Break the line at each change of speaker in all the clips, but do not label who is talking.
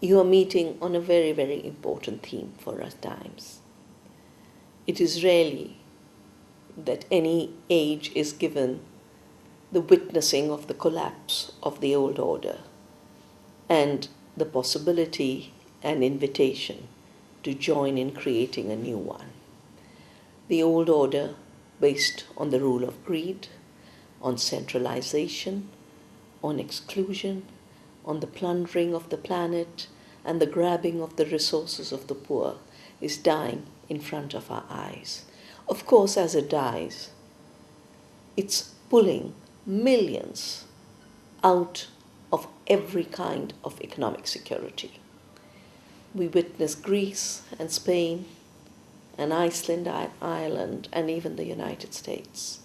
you are meeting on a very, very important theme for our times. It is rarely that any age is given the witnessing of the collapse of the old order and the possibility and invitation to join in creating a new one. The old order based on the rule of greed, on centralization, on exclusion, on the plundering of the planet and the grabbing of the resources of the poor is dying in front of our eyes. Of course, as it dies, it's pulling millions out of every kind of economic security. We witness Greece and Spain and Iceland, Ireland, and even the United States.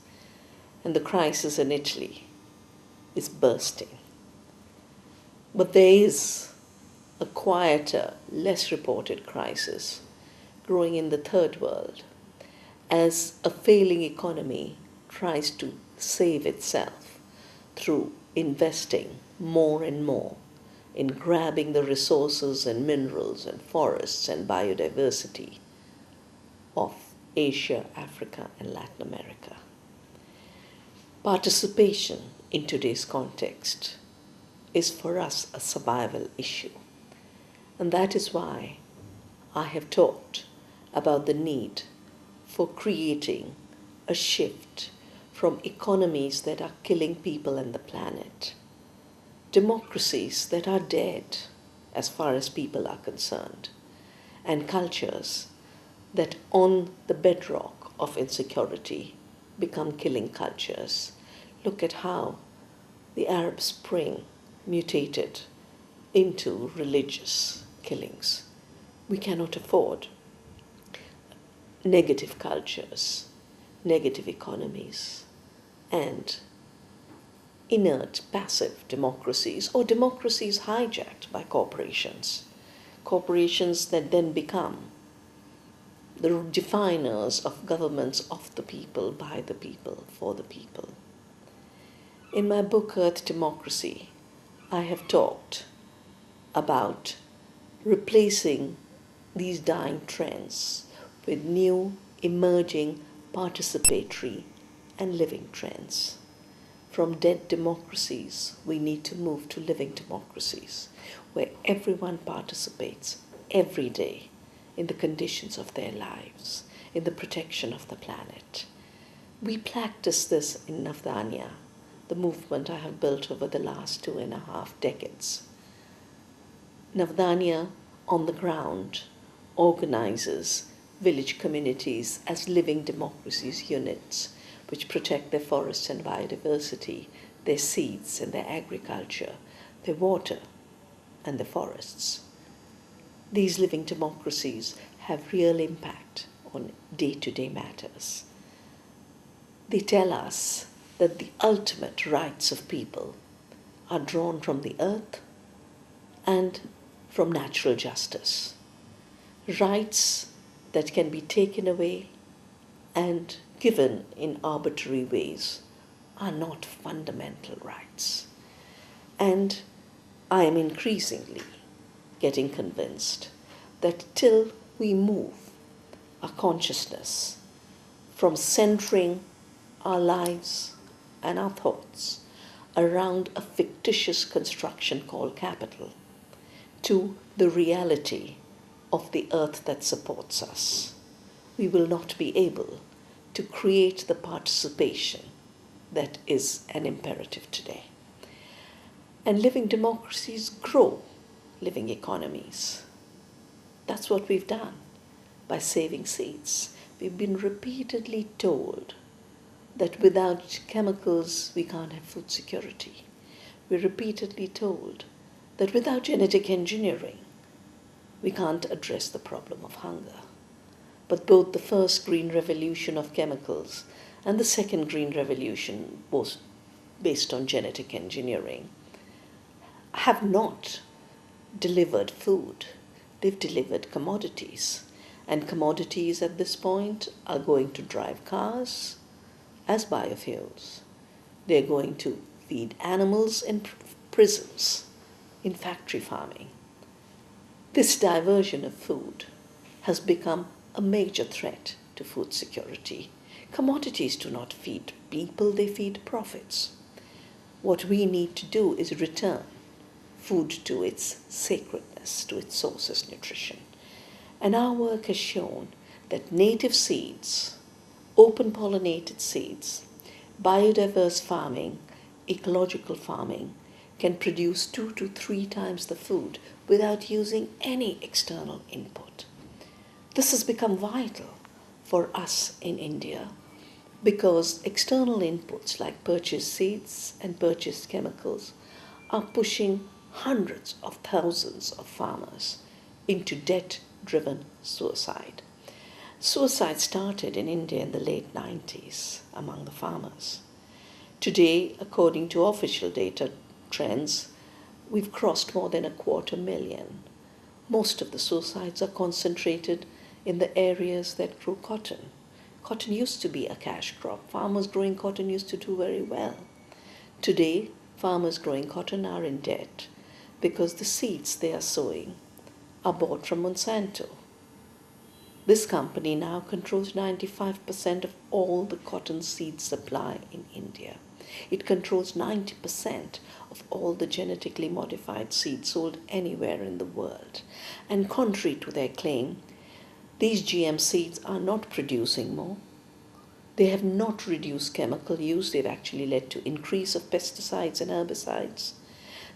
And the crisis in Italy is bursting. But there is a quieter, less reported crisis growing in the third world as a failing economy tries to save itself through investing more and more in grabbing the resources and minerals and forests and biodiversity of Asia, Africa, and Latin America. Participation in today's context is for us a survival issue. And that is why I have talked about the need for creating a shift from economies that are killing people and the planet, democracies that are dead as far as people are concerned, and cultures that on the bedrock of insecurity become killing cultures. Look at how the Arab Spring mutated into religious killings. We cannot afford negative cultures, negative economies, and inert, passive democracies, or democracies hijacked by corporations. Corporations that then become the definers of governments of the people, by the people, for the people. In my book, Earth Democracy, I have talked about replacing these dying trends with new, emerging, participatory, and living trends. From dead democracies, we need to move to living democracies, where everyone participates every day in the conditions of their lives, in the protection of the planet. We practice this in Navdanya, the movement I have built over the last 2.5 decades. Navdanya, on the ground, organizes village communities as living democracies units, which protect their forests and biodiversity, their seeds and their agriculture, their water and the forests. These living democracies have real impact on day-to-day matters. They tell us that the ultimate rights of people are drawn from the earth and from natural justice. Rights that can be taken away and given in arbitrary ways are not fundamental rights. And I am increasingly getting convinced that till we move our consciousness from centering our lives and our thoughts around a fictitious construction called capital to the reality of the earth that supports us, we will not be able to create the participation that is an imperative today. And living democracies grow living economies. That's what we've done by saving seeds. We've been repeatedly told that without chemicals we can't have food security. We're repeatedly told that without genetic engineering we can't address the problem of hunger. But both the first green revolution of chemicals and the second green revolution, both based on genetic engineering, have not delivered food. They've delivered commodities. And commodities at this point are going to drive cars as biofuels. They're going to feed animals in prisons, in factory farming. This diversion of food has become a major threat to food security. Commodities do not feed people, they feed profits. What we need to do is return food to its sacredness, to its source as nutrition. And our work has shown that native seeds, open pollinated seeds, biodiverse farming, ecological farming can produce 2 to 3 times the food without using any external input. This has become vital for us in India because external inputs like purchased seeds and purchased chemicals are pushing hundreds of thousands of farmers into debt-driven suicide. Suicide started in India in the late 90s among the farmers. Today, according to official data trends, we've crossed more than 250,000. Most of the suicides are concentrated in the areas that grow cotton. Cotton used to be a cash crop. Farmers growing cotton used to do very well. Today, farmers growing cotton are in debt because the seeds they are sowing are bought from Monsanto. This company now controls 95% of all the cotton seed supply in India. It controls 90% of all the genetically modified seeds sold anywhere in the world. And contrary to their claim, these GM seeds are not producing more. They have not reduced chemical use. They've actually led to increase of pesticides and herbicides.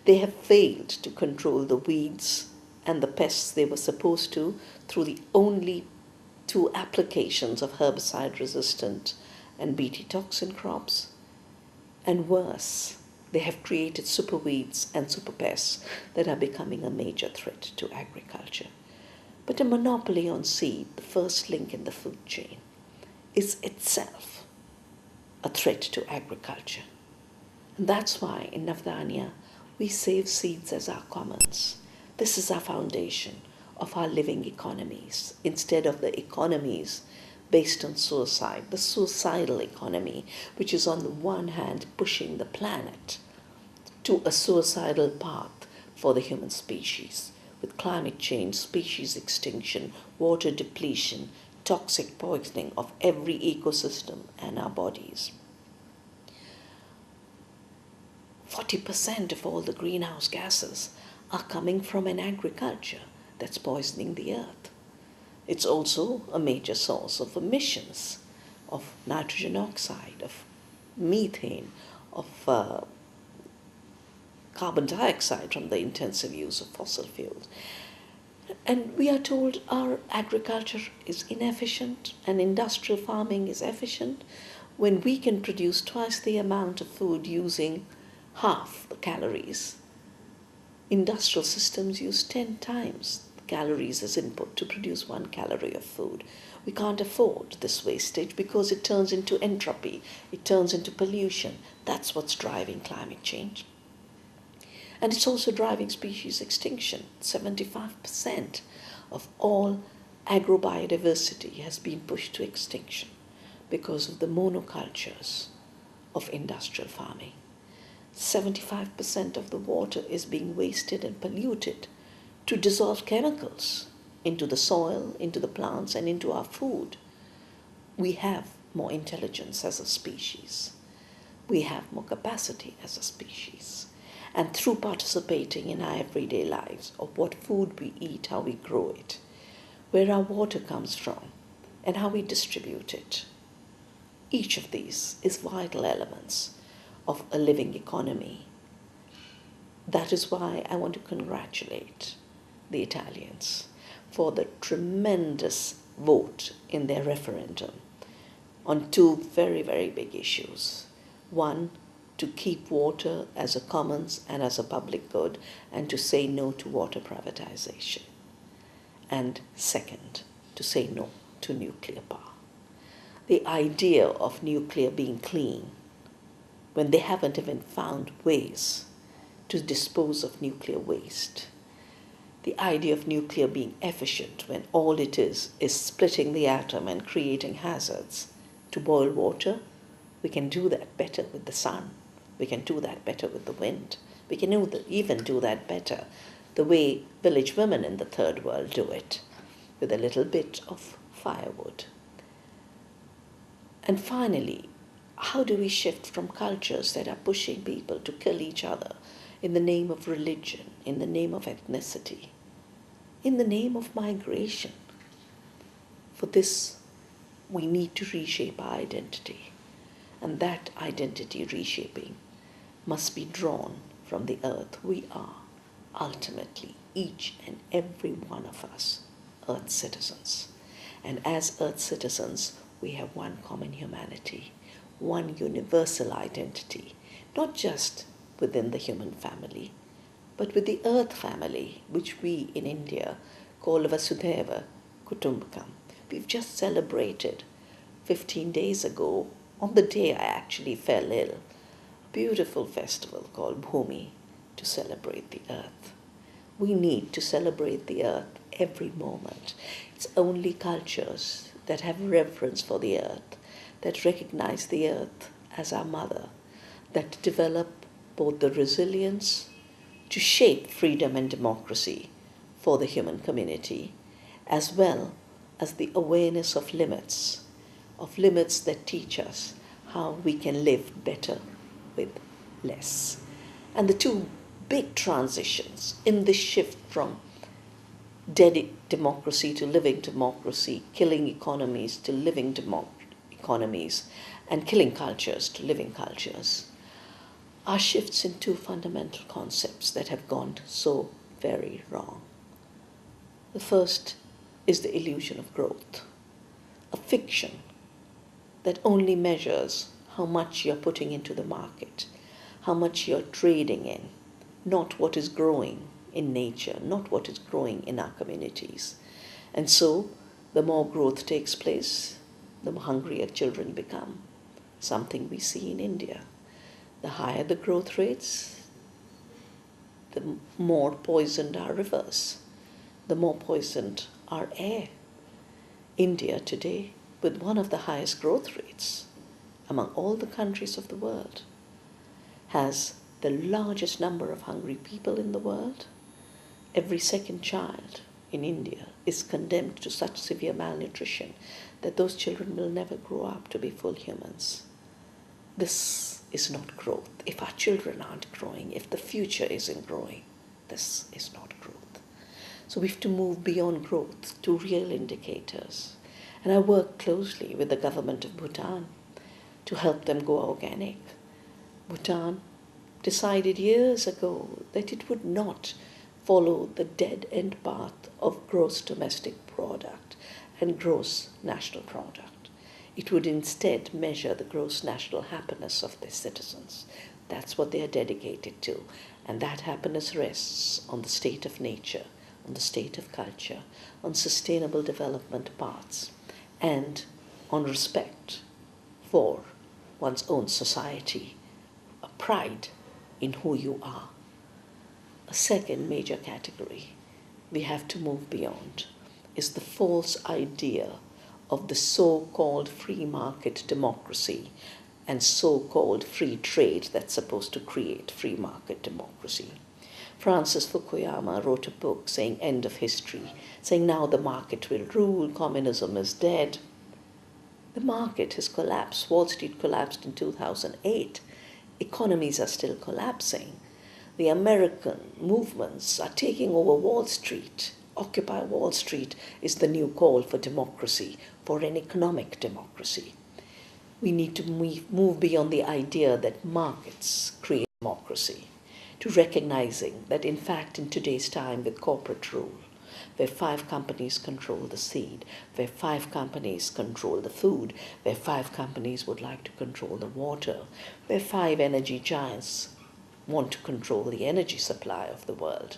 They have failed to control the weeds and the pests they were supposed to through the only 2 applications of herbicide-resistant and Bt toxin crops. And worse, they have created superweeds and superpests that are becoming a major threat to agriculture. But a monopoly on seed, the first link in the food chain, is itself a threat to agriculture. And that's why in Navdanya we save seeds as our commons. This is our foundation of our living economies, instead of the economies based on suicide, the suicidal economy, which is on the one hand pushing the planet to a suicidal path for the human species, with climate change, species extinction, water depletion, toxic poisoning of every ecosystem and our bodies. 40% of all the greenhouse gases are coming from an agriculture that's poisoning the earth. It's also a major source of emissions of nitrogen oxide, of methane, of carbon dioxide from the intensive use of fossil fuels. And we are told our agriculture is inefficient and industrial farming is efficient when we can produce twice the amount of food using half the calories. Industrial systems use 10 times the calories as input to produce 1 calorie of food. We can't afford this wastage because it turns into entropy, it turns into pollution. That's what's driving climate change. And it's also driving species extinction. 75% of all agrobiodiversity has been pushed to extinction because of the monocultures of industrial farming. 75% of the water is being wasted and polluted to dissolve chemicals into the soil, into the plants, and into our food. We have more intelligence as a species. We have more capacity as a species. And through participating in our everyday lives of what food we eat, how we grow it, where our water comes from, and how we distribute it, each of these is vital elements of a living economy. That is why I want to congratulate the Italians for the tremendous vote in their referendum on 2 very, very big issues. One, to keep water as a commons and as a public good, and to say no to water privatization. And second, to say no to nuclear power. The idea of nuclear being clean, when they haven't even found ways to dispose of nuclear waste. The idea of nuclear being efficient when all it is splitting the atom and creating hazards. To boil water, we can do that better with the sun. We can do that better with the wind. We can even do that better the way village women in the third world do it, with a little bit of firewood. And finally, how do we shift from cultures that are pushing people to kill each other in the name of religion, in the name of ethnicity, in the name of migration? For this, we need to reshape our identity. And that identity reshaping must be drawn from the earth. We are ultimately, each and every one of us, earth citizens. And as earth citizens, we have one common humanity, one universal identity, not just within the human family, but with the earth family, which we in India call Vasudhaiva Kutumbakam. We've just celebrated 15 days ago, on the day I actually fell ill, a beautiful festival called Bhumi, to celebrate the earth. We need to celebrate the earth every moment. It's only cultures that have reverence for the earth, that recognize the earth as our mother, that develop both the resilience to shape freedom and democracy for the human community, as well as the awareness of limits that teach us how we can live better with less. And the two big transitions in this shift from dead democracy to living democracy, killing economies to living economies, and killing cultures to living cultures, are shifts in two fundamental concepts that have gone so very wrong. The first is the illusion of growth, a fiction that only measures how much you're putting into the market, how much you're trading in, not what is growing in nature, not what is growing in our communities. And so, the more growth takes place, the hungrier children become, something we see in India. The higher the growth rates, the more poisoned our rivers, the more poisoned our air. India today, with one of the highest growth rates among all the countries of the world, has the largest number of hungry people in the world. Every second child in India is condemned to such severe malnutrition that those children will never grow up to be full humans. This is not growth. If our children aren't growing, if the future isn't growing, this is not growth. So we have to move beyond growth to real indicators. And I work closely with the government of Bhutan to help them go organic. Bhutan decided years ago that it would not follow the dead-end path of gross domestic product and gross national product. It would instead measure the gross national happiness of their citizens. That's what they are dedicated to. And that happiness rests on the state of nature, on the state of culture, on sustainable development paths, and on respect for one's own society, a pride in who you are. A second major category we have to move beyond is the false idea of the so-called free market democracy and so-called free trade that's supposed to create free market democracy. Francis Fukuyama wrote a book saying end of history, saying now the market will rule, communism is dead. The market has collapsed. Wall Street collapsed in 2008. Economies are still collapsing. The American movements are taking over Wall Street. Occupy Wall Street is the new call for democracy, for an economic democracy. We need to move beyond the idea that markets create democracy, to recognizing that in fact in today's time with corporate rule, where 5 companies control the seed, where 5 companies control the food, where 5 companies would like to control the water, where 5 energy giants want to control the energy supply of the world.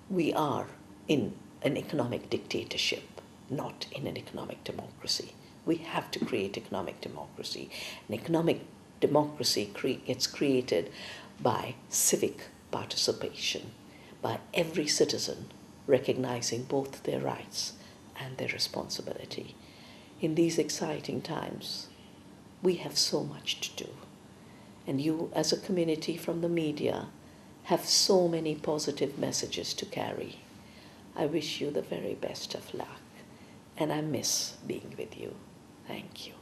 We are in an economic dictatorship, not in an economic democracy. We have to create economic democracy. An economic democracy gets created by civic participation, by every citizen recognizing both their rights and their responsibility. In these exciting times, we have so much to do. And you, as a community from the media, have so many positive messages to carry. I wish you the very best of luck, and I miss being with you. Thank you.